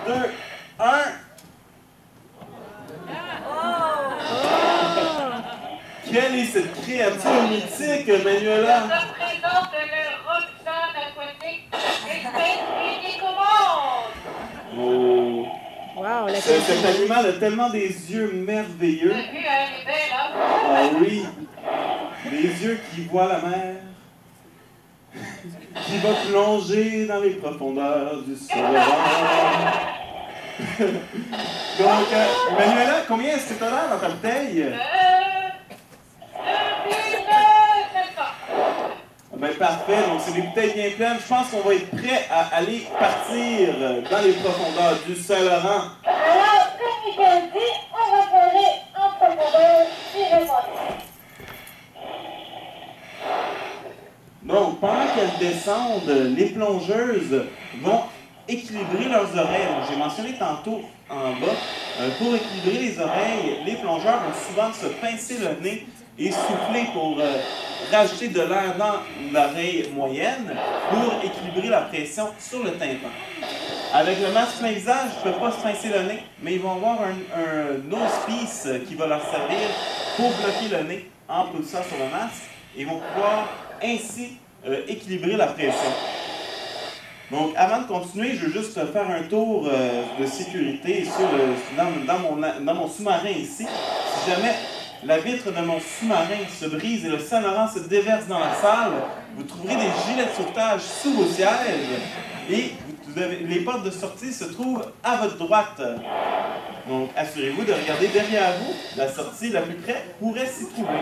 2, 1. Quelle est cette créature mythique, Manuela? Je présente le Roxane aquatique, espèce unique au monde. Oh. Wow, la Cet animal a tellement des yeux merveilleux. La vue, elle est belle, hein? Ah oui, des yeux qui voient la mer, qui va plonger dans les profondeurs du Saint-Laurent. Donc, Manuela, combien est-ce que tu as l'air dans ta bouteille? 2700. Ben parfait, donc c'est des bouteilles bien pleines. Je pense qu'on va être prêt à aller partir dans les profondeurs du Saint-Laurent. Alors, comme Michael dit, on va plonger en profondeur si je monte. Donc, pendant qu'elles descendent, les plongeuses vont équilibrer leurs oreilles. Donc, j'ai mentionné tantôt en bas, pour équilibrer les oreilles, les plongeurs vont souvent se pincer le nez et souffler pour rajouter de l'air dans l'oreille moyenne pour équilibrer la pression sur le tympan. Avec le masque plein visage, ils ne peuvent pas se pincer le nez, mais ils vont avoir un nose piece qui va leur servir pour bloquer le nez en poussant sur le masque et vont pouvoir ainsi équilibrer la pression. Donc, avant de continuer, je veux juste faire un tour de sécurité dans mon sous-marin ici. Si jamais la vitre de mon sous-marin se brise et le Saint-Laurent se déverse dans la salle, vous trouverez des gilets de sauvetage sous vos sièges et les portes de sortie se trouvent à votre droite. Donc, assurez-vous de regarder derrière vous. La sortie la plus près pourrait s'y trouver.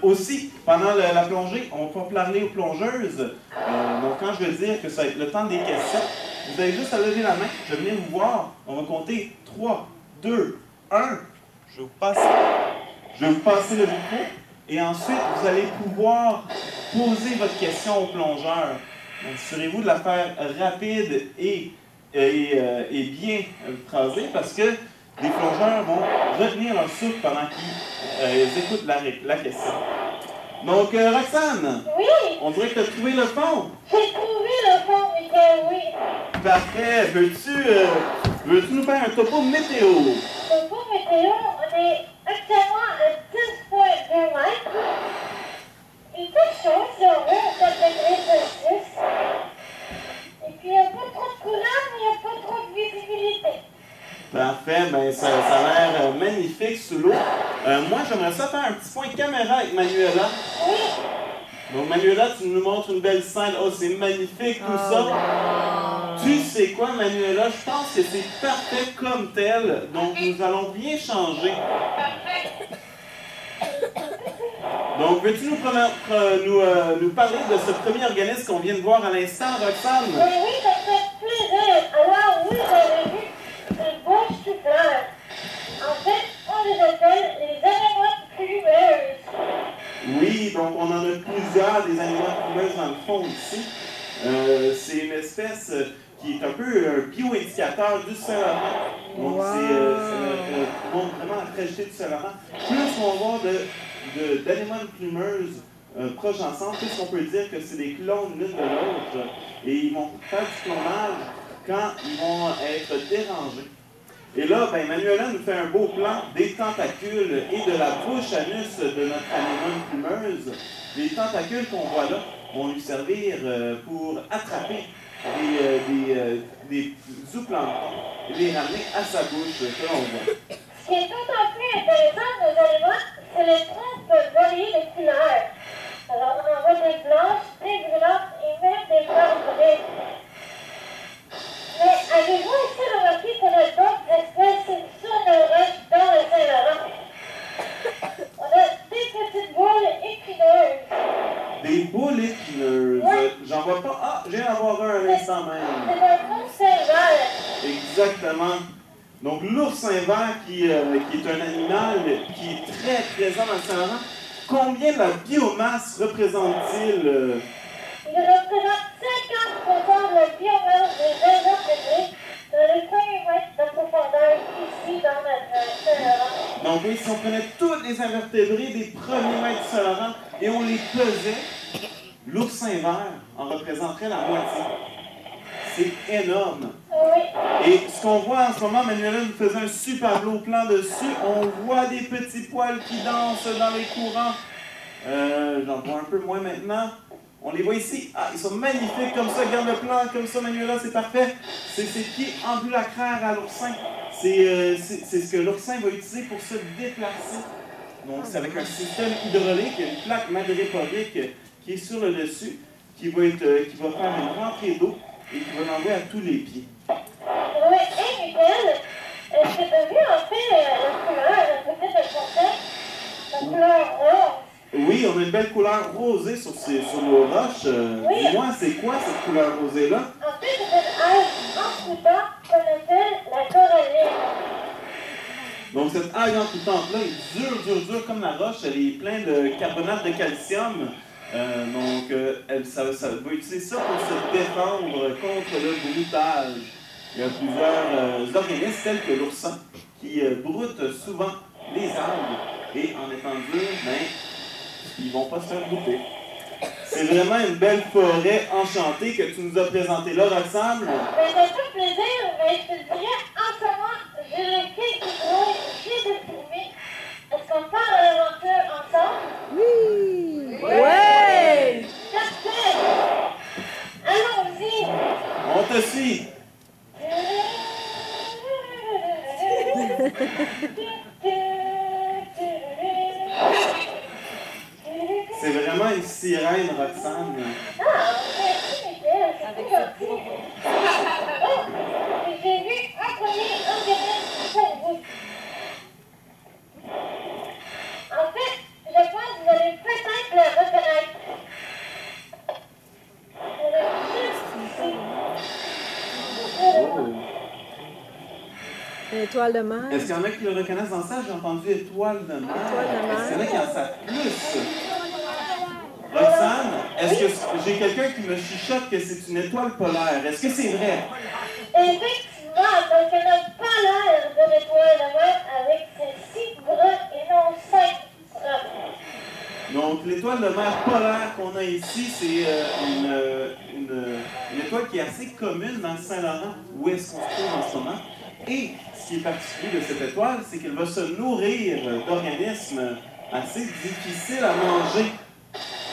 Aussi, pendant la plongée, on va parler aux plongeuses. Donc, quand je veux dire que ça va être le temps des questions, vous avez juste à lever la main. Je vais venir vous voir. On va compter 3, 2, 1. Je vais vous passer le micro. Et ensuite, vous allez pouvoir poser votre question aux plongeurs. Donc, assurez-vous de la faire rapide et bien phrasée parce que les plongeurs vont retenir leur souffle pendant qu'ils écoutent la question. Donc, Roxane, Oui, on dirait que tu as trouvé le fond. j'ai trouvé le fond, Michael, oui. Parfait. Veux-tu nous faire un topo météo? Le fond météo, on est actuellement à 10,2 mètres. Il fait chaud, si on veut, à 4 degrés Celsius. Et puis, il n'y a pas trop de courant, mais il n'y a pas trop de visibilité. Parfait, ben ça a l'air magnifique sous l'eau. Moi, j'aimerais ça faire un petit point caméra avec Manuela. Oui, Donc, Manuela, tu nous montres une belle scène. Oh, c'est magnifique tout ça. Tu sais quoi, Manuela? Je pense que c'est parfait comme tel. Donc, nous allons rien changer. parfait. Donc, veux-tu nous parler de ce premier organisme qu'on vient de voir à l'instant, Roxane? Oui, oui, ça fait plaisir. Alors, oui, j'avais vu une bouche souffleur. En fait, on les appelle les anémones plumeuses. Oui, donc on en a plusieurs des animaux plumeuses dans le fond ici. C'est une espèce qui est un peu un bio-indicateur du Saint-Laurent. Donc, ça montre vraiment la fragilité du Saint-Laurent. Plus on va voir d'anémones plumeuses proches ensemble, plus on peut dire que c'est des clones l'une de l'autre. Et ils vont faire du clonage quand ils vont être dérangés. Et là, ben, Manuela nous fait un beau plan des tentacules et de la bouche anus de notre anémone plumeuse. Les tentacules qu'on voit là vont lui servir pour attraper des zooplanctons et les ramener à sa bouche, que l'on voit. Ce qui est d'autant plus intéressant de nos anémones, c'est les trompes variées de couleurs. Alors, on en voit des blanches, des brûlantes et même des blanches grises. Mais avez-vous aussi remarqué qu'on a d'autres espèces sonoreuses dans le Saint-Laurent? On a des petites boules épineuses. Des boules épineuses. Ouais. J'en vois pas. Ah, j'ai en voir un à l'instant même. C'est un oursin vert. Exactement. Donc, l'oursin vert, qui est un animal qui est très présent dans le Saint-Laurent, combien de la biomasse représente-t-il? Il représente 50% de la biomasse des invertébrés dans les premiers mètres de profondeur ici dans notre Saint-Laurent. Donc, oui, si on prenait tous les invertébrés des premiers mètres du Saint-Laurent et on les pesait, l'oursin vert en représenterait la moitié. c'est énorme. Oui. Et ce qu'on voit en ce moment, Manuela nous faisait un super beau plan dessus. On voit des petits poils qui dansent dans les courants. J'en vois un peu moins maintenant. On les voit ici. Ah, ils sont magnifiques comme ça. Regarde le plan comme ça, Manuela, c'est parfait. C'est ses pieds ambulacraires à l'oursin. C'est ce que l'oursin va utiliser pour se déplacer. Donc, c'est avec un système hydraulique, une plaque madréporique qui est sur le dessus, qui va faire une rentrée d'eau et qui va l'enlever à tous les pieds. Oui, et Michael, est-ce que tu as vu en fait la couleur, peut-être le contact, la couleur rose? Oui, on a une belle couleur rosée sur nos roches. Oui. Dis-moi, c'est quoi cette couleur rosée-là? En fait, c'est une algue amputant qu'on appelle la coralline. Donc, cette algue amputant-là est dure comme la roche. Elle est pleine de carbonate de calcium. Ça va utiliser ça pour se défendre contre le broutage. Il y a plusieurs organismes tels que l'oursin qui broutent souvent les algues. Et en étant durs, ils ne vont pas se faire brouter. C'est vraiment une belle forêt enchantée que tu nous as présentée là, Roxane. Ça fait plaisir, mais je te dirais, en ce moment, j'ai le quelques gros, j'ai de filmer. Est-ce qu'on part à l'aventure ensemble? Oui! Ouais! Parfait! Allons-y! On te suit. C'est vraiment une sirène, Roxane. Ah, merci, Michael, c'est tout gentil. Oh, j'ai vu un premier organisme pour vous. En fait, je pense que vous allez peut-être le reconnaître. Elle est juste ici. Oh. Une étoile de mer. Est-ce qu'il y en a qui le reconnaissent dans ça? J'ai entendu étoile de mer. Étoile de mer. Est-ce qu'il y en a qui en savent plus? Roxane, est-ce que j'ai quelqu'un qui me chuchote que c'est une étoile polaire? Est-ce que c'est vrai? Effectivement, parce qu'elle n'a pas l'air de l'étoile de mer avec ses 6 bras et non 5 bras. Donc, l'étoile de mer polaire qu'on a ici, c'est une étoile qui est assez commune dans le Saint-Laurent, où est-ce qu'on se trouve en ce moment. Et ce qui est particulier de cette étoile, c'est qu'elle va se nourrir d'organismes assez difficiles à manger.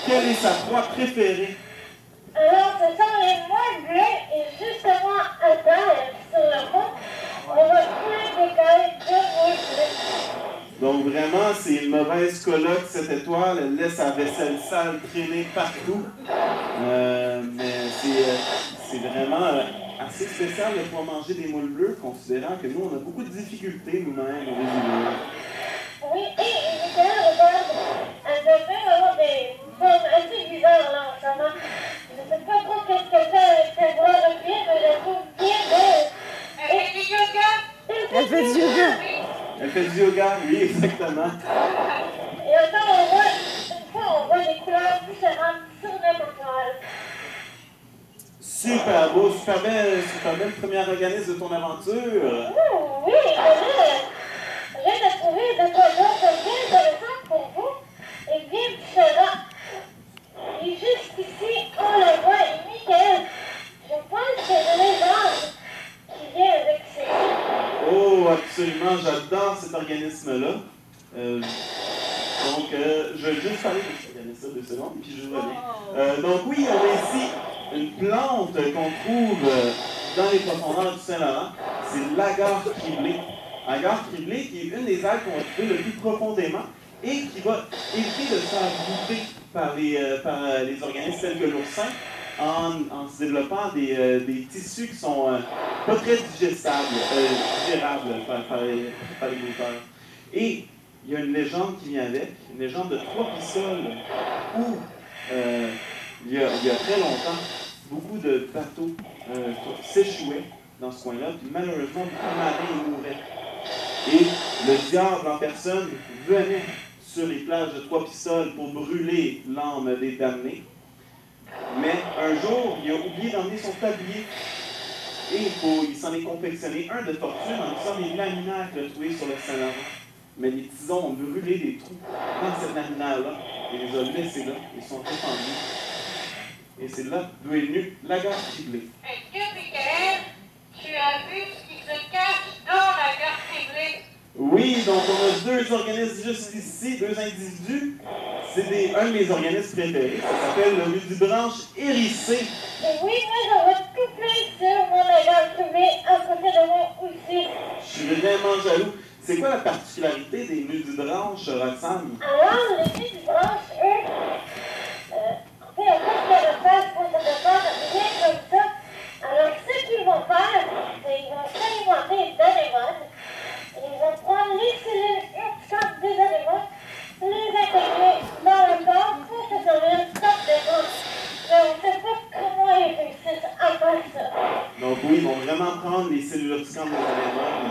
Quelle est sa proie préférée? Alors, ce sont les moules bleus et justement à terre, sur le fond, on va plein d'écailles de moules bleus. Donc vraiment, c'est une mauvaise coloc, cette étoile. Elle laisse sa vaisselle sale traîner partout. Mais c'est vraiment assez spécial de pouvoir manger des moules bleus, considérant que nous, on a beaucoup de difficultés nous-mêmes au résumé. Oui, et Michael, regarde, elle doit même avoir des formes assez bizarres là en ce moment. Je ne sais pas trop qu'est-ce qu'elle fait avec ses bras repliés, mais je la trouve bien belle. Elle fait du yoga! Elle fait du yoga. Elle fait du yoga, oui, exactement. Et encore, une fois, on voit des couleurs différentes surnaturelles. Super beau, super belle premier organisme de ton aventure. Oh, oui, et là, je viens de trouver de quoi d'autre bien intéressant pour vous et bien différent. Et juste ici, on le voit, et Michael, je pense que c'est une légende qui vient avec ces livres. Oh, absolument, j'adore cet organisme-là. Je vais juste parler de cet organisme 2 secondes, puis je reviens. Donc oui, on a ici une plante qu'on trouve dans les profondeurs du Saint-Laurent. C'est l'agare criblé. Agare criblé qui est une des algues qu'on va trouver le plus profondément et qui va éviter de se faire bouffer par les organismes tels que l'oursin en se développant des tissus qui sont pas très digérables par les brouteurs. Et il y a une légende qui vient avec, une légende de 3 pissoles où il y a très longtemps, beaucoup de bateaux s'échouaient dans ce coin-là, puis malheureusement, beaucoup de marins y mouraient. Et le diable en personne venait sur les plages de 3 pissoles pour brûler l'âme des damnés. Mais un jour, il a oublié d'emmener son tablier. Et il s'en est confectionné un de fortune en utilisant les laminaires qu'il a trouvés sur le Saint-Laurent. Mais les tisons ont brûlé des trous dans cette laminaire-là et les a laissés là. Ils sont répandus. Et c'est là d'où est venu l'agare criblé. Est-ce que Michael Donc, on a deux organismes juste ici, deux individus. C'est un de mes organismes préférés. Ça s'appelle le nudibranche hérissé. Et oui, moi, j'en vois tout plein sur mon égal trouvé à côté de moi aussi. Je suis vraiment jaloux. C'est quoi la particularité des nudibranches, Roxane? Alors, les nudibranches, eux, en fait, on peut se refaire pour se faire rien comme ça. Alors, ce qu'ils vont faire, c'est qu'ils vont s'alimenter d'anémones. Ils vont prendre les cellules urticantes des anémones, les intégrer dans le corps pour se devenir top de monde. Mais on ne sait pas comment ils réussissent à faire ça. Donc oui, ils vont vraiment prendre les cellules urticantes des anémones,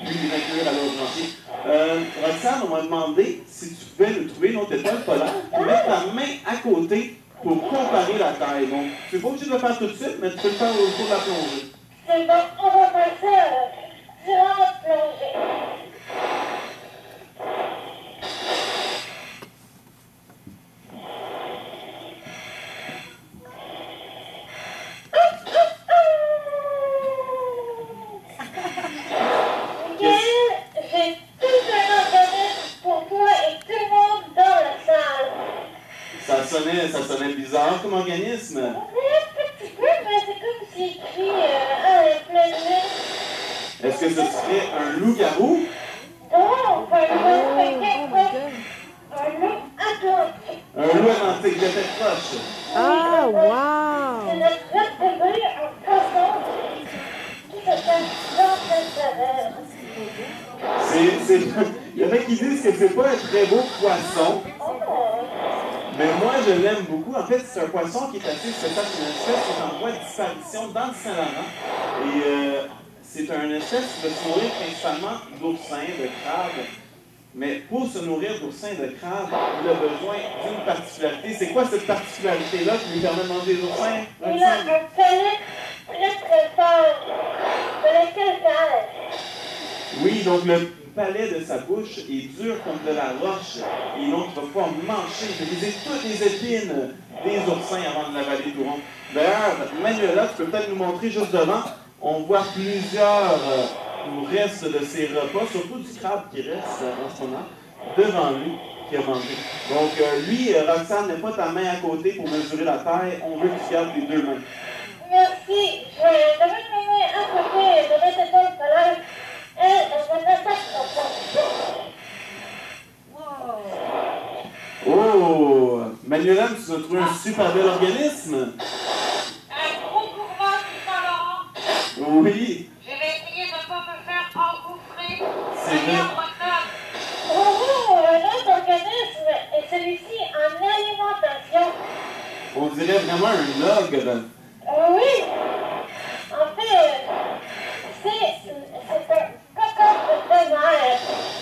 puis les inclure à l'autre entier. Roxane, on m'a demandé si tu pouvais nous trouver une autre étoile polaire, puis mettre ta main à côté pour comparer la taille. Donc, tu n'es pas obligé de le faire tout de suite, mais tu peux le faire au cours de la plongée. C'est bon, on va faire ça durant notre plongée. Miguel, j'ai tout un organisme pour toi et tout le monde dans la salle. Ça sonnait bizarre comme organisme. Oui, un petit peu, mais c'est comme si écrit à la pleine lune. Est-ce que ce serait un loup-garou? Non, pas un loup, Oh my God. un loup atlantique. Un loup atlantique, j'étais proche. Ah, C'est wow! notre vertébré en poisson qui s'appelle Jean-Pierre. Il y en a qui disent que c'est pas un très beau poisson, Oh, mais moi je l'aime beaucoup. En fait, c'est un poisson qui est assez spécial, c'est une espèce qui est en voie de disparition dans le Saint-Laurent. Et c'est une espèce qui va se nourrir principalement d'oursins, de crabes. Mais pour se nourrir d'oursins et de crabes, il a besoin d'une particularité. C'est quoi cette particularité-là qui lui permet de manger des oursins? il a un palais très très fort, de la calcaire. Oui, donc le palais de sa bouche est dur comme de la roche. Et donc, il va pouvoir manger, briser toutes les épines des oursins avant de l'avaler tout rond. D'ailleurs, Manuela, tu peux peut-être nous montrer juste devant. On voit plusieurs restes de ses repas, surtout du crabe qui reste en ce moment, devant lui, qui a mangé. Donc, lui, Roxane, n'aie pas ta main à côté pour mesurer la taille. On veut que tu gardes les deux mains. Merci, je vais mettre ma main à côté de notre étoile polaire. Elle va s'attaquer au fond. Oh! Manuela, tu as trouvé un super bel organisme. Un gros gourmand du Saint-Laurent. Oui, Je vais essayer de ne pas me faire engouffrer. c'est vrai. Regarde, Roxane. Oh, un autre organisme, et celui-ci en alimentation. On dirait vraiment un ogre. Oui, en fait, c'est un concombre de mer.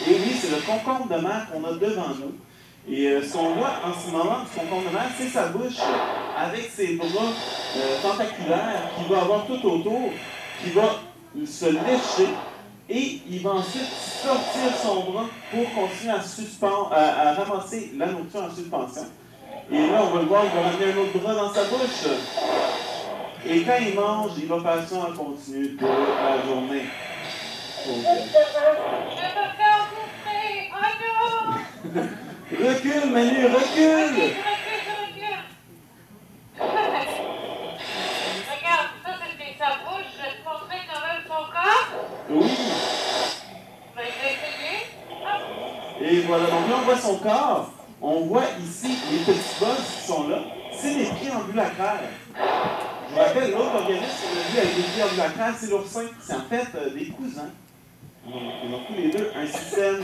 Et oui, c'est le concombre de mer qu'on a devant nous. Et ce qu'on voit en ce moment du concombre de mer, c'est sa bouche avec ses bras tentaculaires qu'il va avoir tout autour, qui va se lécher et il va ensuite sortir son bras pour continuer à ramasser la nourriture en suspension. Et là, on va le voir, il va ramener un autre bras dans sa bouche. Et quand il mange, il va faire ça en continu toute la journée. Donc, Je me fais engouffrer. Oh non. recule, Manu, recule! Je recule. Regarde, ça c'était sa bouche. Je te montrer quand même son corps. Oui! Ben, je vais essayer. Hop. Et voilà, donc là, on voit son corps. On voit ici les petits bosses qui sont là. C'est les triangulacraires. Je vous rappelle, l'autre organisme qu'on a vu avec les triangulacraires, c'est l'oursin. C'est en fait des cousins. Donc, ils ont tous les deux un système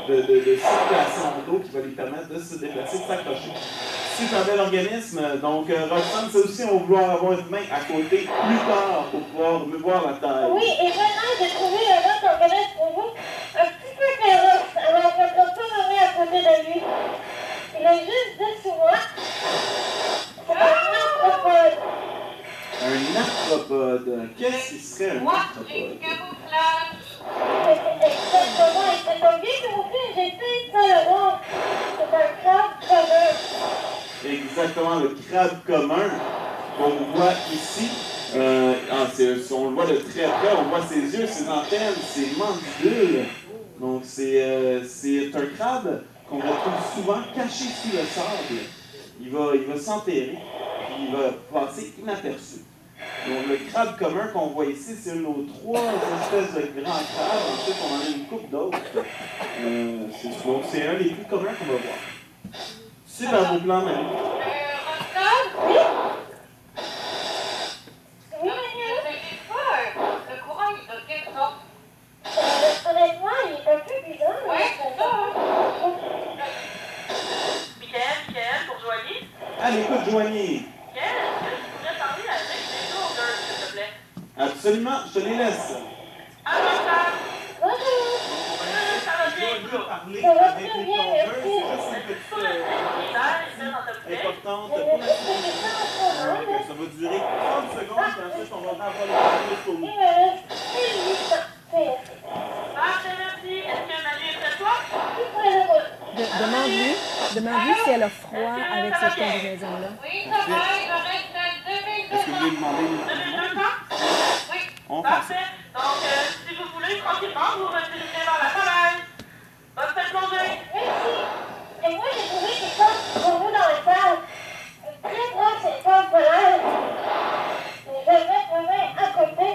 de circulation d'eau qui va lui permettre de se déplacer, de s'accrocher. Super bel organisme. Donc, Roxane, ça aussi, on va vouloir avoir une main à côté plus tard pour pouvoir me voir la taille. Oui, et maintenant, j'ai trouvé un autre organisme pour vous, un petit peu féroce. Alors, je ne peux pas me mettre à côté de lui. Il est juste dessous moi. C'est un arthropode. Un arthropode. Qu'est-ce qui serait un Moi, j'ai arthropode? camouflage. Exactement, et c'est pas bien camouflé, j'ai fait ça le rond. C'est un crabe commun. Exactement, le crabe commun. qu'on voit ici. On le voit de très près, on voit ses yeux, ses antennes, ses mandibules. Donc c'est un crabe qu'on retrouve souvent caché sous le sable. Il va s'enterrer, puis il va passer inaperçu. Donc le crabe commun qu'on voit ici, c'est une de nos 3 espèces de grands crabes. Ensuite, on en a une couple d'autres. C'est un des plus communs qu'on va voir. Super beau plan, Marie. Oui, Le courant, il est de quelle sorte? honnêtement, il est un peu bizarre. Ouais, c'est ça. Michael, pour Joanie. Allez, écoute, Joanie. Michael, est-ce que tu pourrais parler avec les lourdeurs, s'il te plaît? Absolument, je te les laisse. Alors, ça Bonjour. va bien, Je Flo. veux parler Ça va avec très les bien, plongeurs, merci. c'est juste une petite Sur le message, c'est dans ta plaie. importante Je pour vais la juste te laisser en ce moment. Ça va durer 30 secondes, puis ensuite on va avoir le parler pour Il nous. me reste 18 ans. Parfait, merci. Est-ce que Marie est près de toi? Tout près de moi. Demande-lui si elle a froid avec cette combinaison-là. Oui, ça va, il me reste Est-ce que vous voulez 2200. demander une 2200? Oui. On fait ça. Parfait. Donc, si vous voulez, tranquillement, vous retirez vers la falaise. Bonne fête plongée. Merci. Et moi, j'ai trouvé quelque chose pour vous dans la salle. Une très grosse étoile polaire. Et je vais mettre ma main à côté.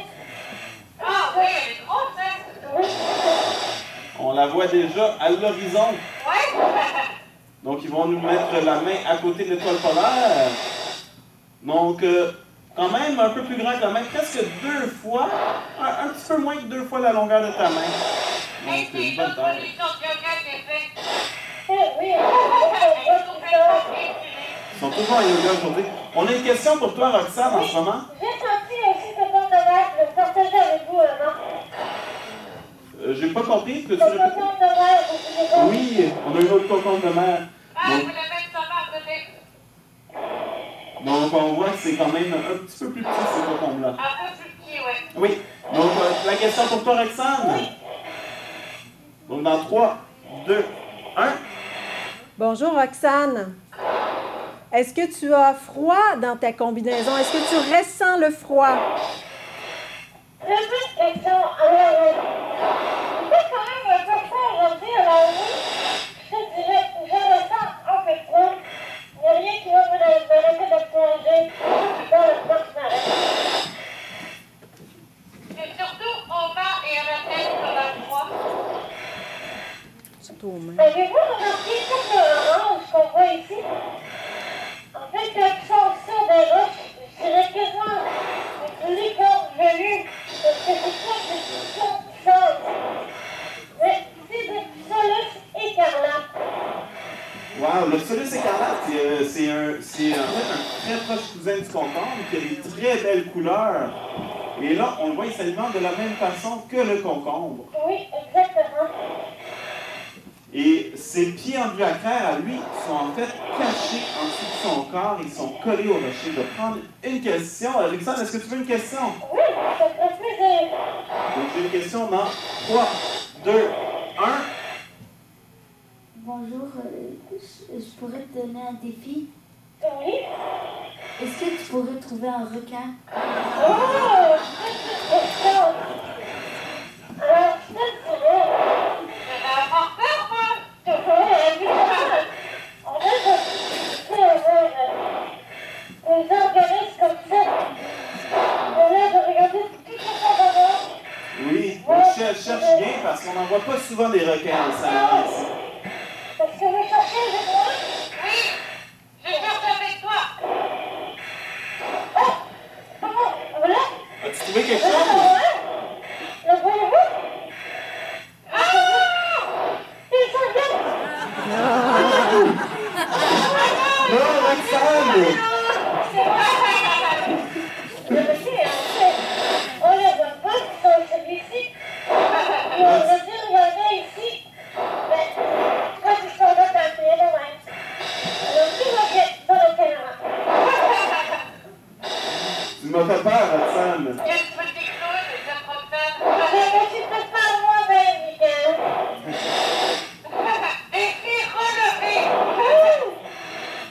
Ah oui, elle est grosse, hein? Oui. On la voit déjà à l'horizon. Ouais. Donc, ils vont nous mettre la main à côté de l'étoile polaire. Donc, quand même un peu plus grand que la main, presque 2 fois, un petit peu moins que 2 fois la longueur de ta main. Hey, Donc, c'est une bonne notre taille. solution de yoga qui est faite. Oui, on va tout ça. Ils sont toujours en yoga aujourd'hui. On a une question pour toi, Roxane, en ce moment. J'ai senti aussi ce qu'on devait le partager avec vous avant. J'ai pas compris. Peux-tu Ce qu'on répéter? devait, vous pouvez pas. Oui, on a une autre cocon de mer. Ah, Donc, vous la mettre ça à côté. donc, on voit que c'est quand même un petit peu plus petit, ces cocons-là. Un peu plus petit, ouais. Oui. Donc, la question pour toi, Roxane. Donc, dans 3, 2, 1. Bonjour, Roxane. Est-ce que tu as froid dans ta combinaison? Est-ce que tu ressens le froid? Une petite question. Alors, vous êtes quand même un peu fort aujourd'hui. Alors, oui, je te dirais, je ressens un peu de froid. Il n'y a rien qui va m'arrêter de plonger dans le porte marin. C'est surtout au bas et à la tête qu'on a froid. Surtout aux mains. Avez-vous remarqué tout le orange qu'on voit ici? En fait, quand ils sont sur des roches, je dirais quasiment une licorne velue, parce que c'est pas des petits qui sortent. Mais c'est des solus écarlates. Wow, le Solus écarlate, c'est en fait un très proche cousin du concombre qui a des très belles couleurs. Et là, on le voit, il s'alimente de la même façon que le concombre. Oui, exactement. Et ses pieds ambulacraires, à lui, sont en fait cachés en dessous de son corps. Ils sont collés au rocher. Je vais prendre une question. Alexandre, est-ce que tu veux une question? Oui, ça ferait plaisir. Donc, j'ai une question dans 3, 2, 1. Bonjour, je pourrais te donner un défi. Oui. Est-ce que tu pourrais trouver un requin? Oh, c'est question. Alors, je te dirais, C'est un porteur, quoi. que évidemment, on a des organismes comme ça. On a de regarder tout ce qu'on va voir. Oui, on cherche bien parce qu'on n'en voit pas souvent des requins au Saguenay ici. Parce que vous cherchez avec moi. Oui, je cherche avec toi. Oh, comment? Voilà. As-tu trouvé quelque Voilà, chose? voilà. Le voyez-vous? Il s'en vient. Non, Roxane! Je me dis, on les voit pas dans celui-ci. Et on va dire, il y en a ici. Mais quand ils sont là, dans le pied de même. Alors, tout va bien dans le caméra. Tu m'as fait peur, Roxane. Quel petit clown, cette porteur. Je me suis fait par moi-même, Michael. Défi relevé.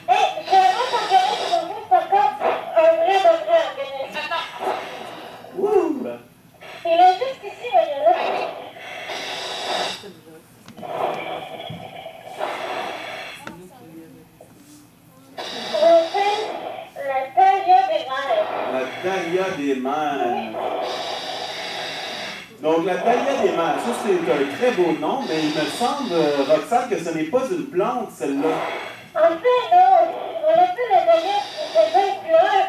Et j'aimerais t'engager pour vous, par contre, un vrai Dahlia des mers. Donc, la Dahlia des mers, ça c'est un très beau nom, mais il me semble, Roxane, que ce n'est pas une plante, celle-là. En fait, non, on appelle la dahlia, c'est bien clair.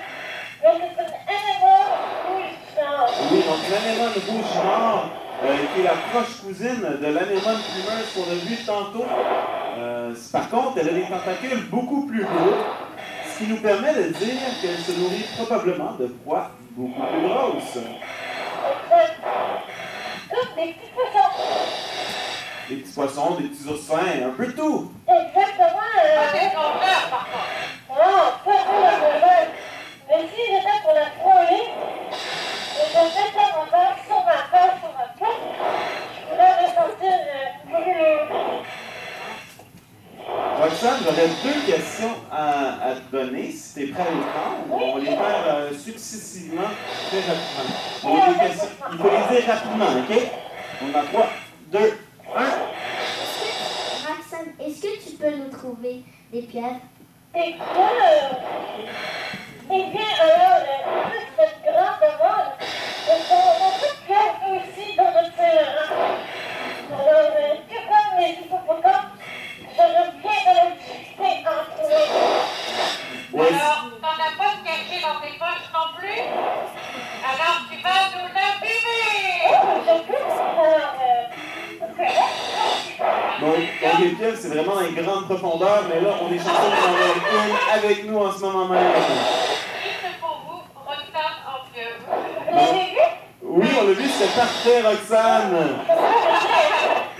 Donc, c'est une anémone rouge nord. Oui, donc l'anémone rouge nord, qui est la proche cousine de l'anémone plumeuse qu'on a vue tantôt. Par contre, elle a des tentacules beaucoup plus gros, ce qui nous permet de dire qu'elle se nourrit probablement de proies beaucoup plus grosses. Exact. Comme des petits poissons. Des petits poissons, des petits oursins, un peu tout. Exactement. Ah, des rongeurs, par contre. Non, pas pour la nouvelle. Mais si j'étais pour la frôler, et je mettais mon verre sur ma face, sur ma peau, je pourrais ressentir une brûlure. Roxane, j'aurais deux questions à te donner, si tu es prêt à les prendre. On va les faire successivement, très rapidement. On a des questions. Il faut les dire rapidement, OK? On a 3, 2, 1. Roxane, est-ce que tu peux nous trouver des pierres? Et quoi? Eh bien, alors, toute cette grande demande, on peut faire aussi dans notre terrain. Alors, tout comme les hippopotames, j'aurais bien de la difficulté à en trouver. Oui. Alors, t'en as pas de caché dans tes poches non plus? Alors, tu vas nous l'abîmer! Oh, je peux? Alors, ok. Donc les pierres, c'est vraiment dans les grandes profondeurs, mais là, on est chanceux d'en avoir une avec nous en ce moment même. Juste pour vous, Roxane en pieuvre. Vous l'avez vu? Oui, on l'a vu, c'est parfait, Roxane.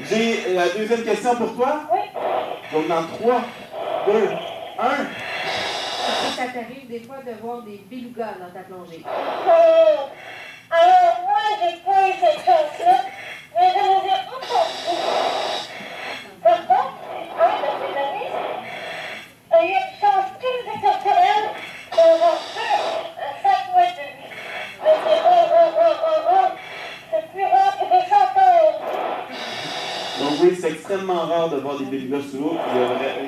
J'ai la deuxième question pour toi. Oui. Donc dans 3, 2, 1. Est-ce que ça t'arrive des fois de voir des belugas dans ta plongée? Oh. Alors, moi, j'ai pas eu cette chance-là, mais je vous ai entendu. Par contre, un de ses amis a eu une chance très exceptionnelle d'avoir un 5 mois de vie. Mais c'est plus rare que des chanteurs. Donc oui, c'est extrêmement rare de voir des belugas sous l'eau.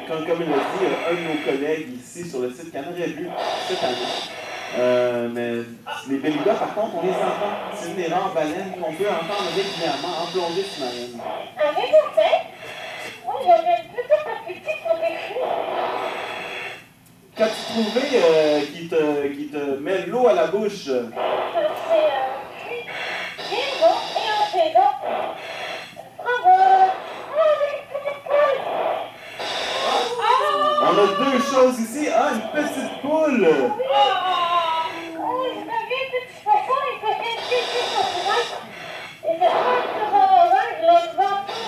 Comme il l'a dit, un de nos collègues ici sur le site Canada a vu cette année. Mais les belugas, par contre, on les entend. C'est une des rares baleines qu'on peut entendre régulièrement en plongée sous-marine. Avez-vous fait? Moi, j'avais une petite appétit pour des fruits. Qu'as-tu trouvé qui te met l'eau à la bouche? C'est un fruit bien bon et en saison. Bravo! Oh, j'ai une petite poule! On a deux choses ici. Ah, une petite poule! Oh, je deviens petit poisson et que j'ai piqué sur le ventre. Et c'est pas sur mon oreille, je l'ai vendu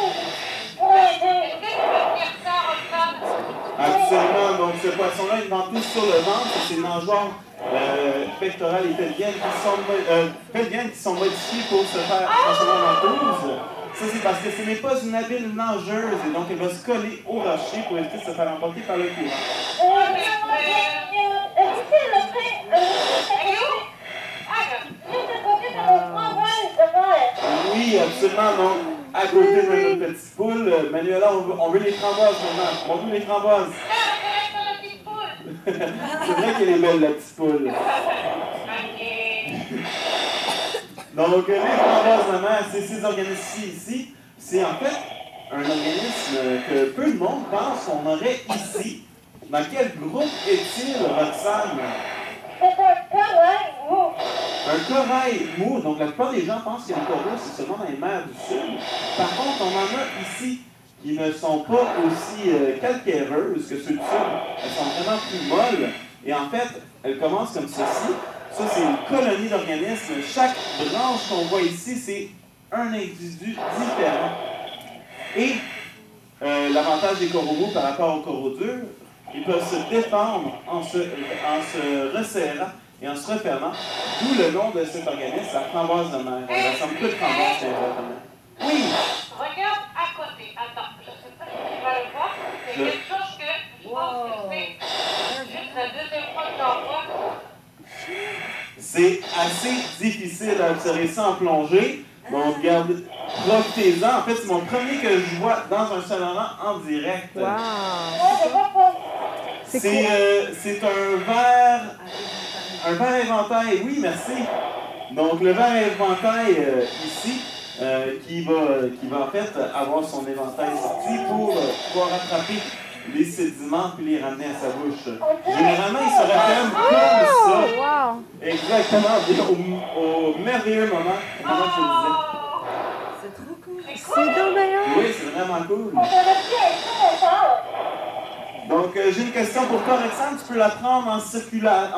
pour aider. Est-ce que tu peux faire ça, Roxane? Absolument. Donc, ce poisson-là, il ventouse sur le ventre. C'est des nageoires pectorales et pelviennes qui sont modifiées pour se faire transformer en ventouse. Ça, c'est parce que ce n'est pas une habile nageuse et donc elle va se coller au rocher pour éviter de se faire emporter par le courant. Est-ce que le fait, juste à côté de notre framboise de mer? Oui, absolument. Donc, à côté de notre petite poule, Manuela, on veut les framboises maintenant. On veut les framboises. La petite poule! C'est vrai qu'elle est belle, la petite poule. Ok. Donc, les framboises de mer, c'est ces organismes ici. C'est en fait un organisme que peu de monde pense qu'on aurait ici. Dans quel groupe est-il, Roxane? C'est un corail mou. Un corail mou. Donc, la plupart des gens pensent que les coraux, c'est seulement dans les mers du Sud. Par contre, on en a ici qui ne sont pas aussi calcaireuses que ceux du Sud. Elles sont vraiment plus molles. Et en fait, elles commencent comme ceci. Ça, c'est une colonie d'organismes. Chaque branche qu'on voit ici, c'est un individu différent. Et l'avantage des coraux mous par rapport aux coraux durs, ils peuvent se défendre en se resserrant et en se refermant. D'où le nom de cet organisme, la framboise de mer. Elle ressemble plus de framboise qu'elle. Oui! Regarde à côté. Attends, je sais pas si tu vas le voir. C'est quelque chose que je pense que c'est juste la deuxième fois que j'en vois. C'est assez difficile à observer ça en plongée. Donc, regarde, profitez-en. En fait, c'est mon premier que je vois dans un saint-laurent en direct. Wow! Moi, je vois pas. C'est un verre un verre éventail, oui, merci. Donc, le verre éventail ici, qui va en fait avoir son éventail sorti pour pouvoir rattraper les sédiments puis les ramener à sa bouche. Généralement, il se referme comme ça. Wow! Exactement, au merveilleux moment que je le disais. C'est trop cool. C'est donc bien. Oui, c'est vraiment cool. On aurait pu être trop fort. Donc, j'ai une question pour toi, Alexandre. Tu peux la prendre en circulant.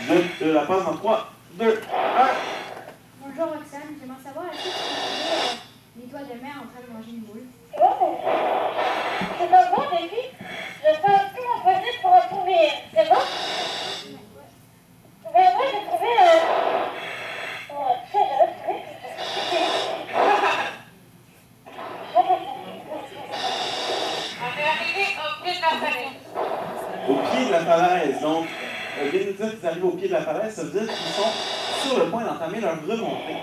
Donc, je te la passe en 3, 2, 1. Bonjour Roxane, j'aimerais savoir est-ce que tu peux trouver les doigts de mer en train de manger une boule? Oh. C'est un bon défi. Je fais tout mon possible pour en trouver une. C'est bon? Mais moi, j'ai trouvé oh, tu sais, j'avais trouvé. On est arrivé au pied de la falaise. Au pied de la falaise. Donc, bien nous dire qu'ils arrivent au pied de la falaise, ça veut dire qu'ils sont sur le point d'entamer leur remontée.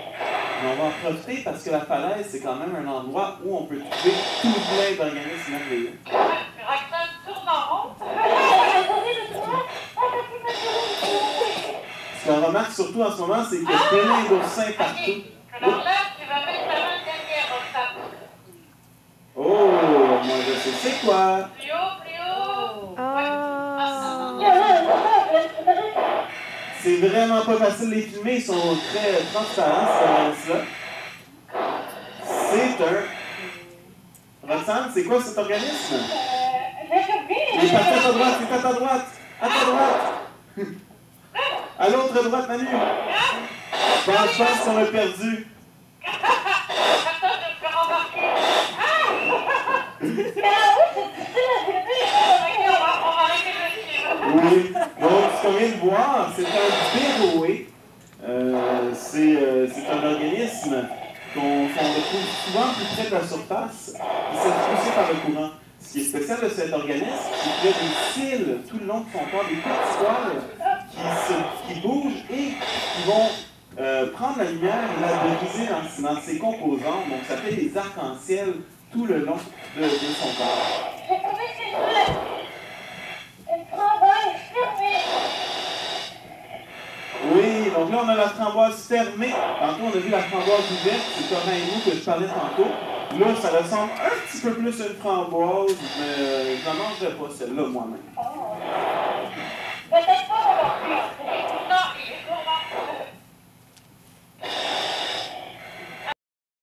Mais on va en profiter parce que la falaise, c'est quand même un endroit où on peut trouver tout plein d'organismes merveilleux. Roxane tourne en rond. Ce qu'on remarque surtout en ce moment, c'est qu'il y a plein d'oursins partout. Alors là, tu vas mettre ta main derrière, Roxane. Oh, moi je sais c'est quoi. Plus haut, plus haut. Ah! C'est vraiment pas facile de les filmer, ils sont très transparents, ces là. C'est un... Roxane, c'est quoi cet organisme? Il est parti à ta droite, il est à ta droite. À ta droite. À l'autre droite, Manu. Je pense qu'on l'a perdu. Attends, je me fais remarquer. On va arrêter de suivre. Oui. Donc, ce qu'on vient de voir, c'est un béroé. C'est un organisme qu'on retrouve souvent plus près de la surface, qui s'est poussé par le courant. Ce qui est spécial de cet organisme, c'est qu'il y a des cils tout le long de son corps, des petites toiles qui bougent et qui vont prendre la lumière et la briser dans ses composants. Donc, ça fait des arcs-en-ciel tout le long de son corps. J'ai trouvé ces deux. Une framboise fermée. Oui, donc là, on a la framboise fermée. Tantôt, on a vu la framboise ouverte. C'est comme un mot que je parlais tantôt. Là, ça ressemble un petit peu plus à une framboise, mais je n'en mangerai pas celle-là moi-même. Peut-être pas